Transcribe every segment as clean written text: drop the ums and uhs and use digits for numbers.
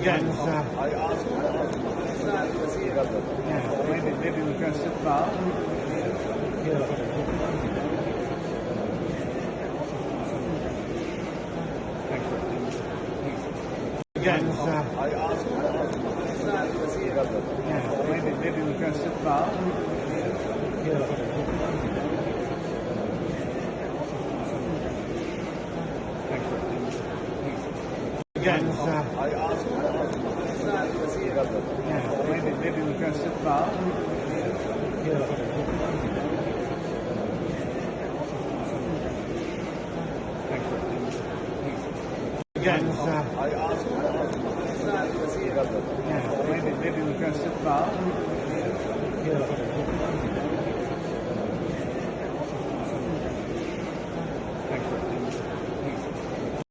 Again, I asked maybe we can sit down. again, I asked maybe we can sit down. again, I asked maybe we can sit down. again, I asked maybe we can sit down.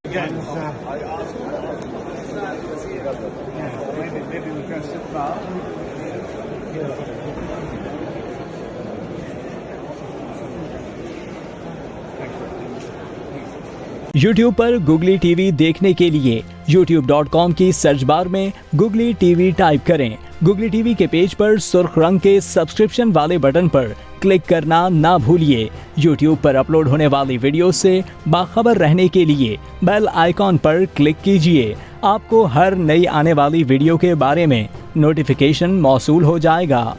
again, I asked maybe we can sit down. YouTube पर googly TV देखने के लिए youtube.com की search bar में googly TV type करें। Googly TV के page पर सुर्ख रंग के सब्सक्रिप्शन वाले बटन पर क्लिक करना ना भूलिए। YouTube पर अपलोड होने वाली वीडियो से बाखबर रहने के लिए बेल आइकॉन पर क्लिक कीजिए। आपको हर नई आने वाली वीडियो के बारे में नोटिफिकेशन मौसूल हो जाएगा।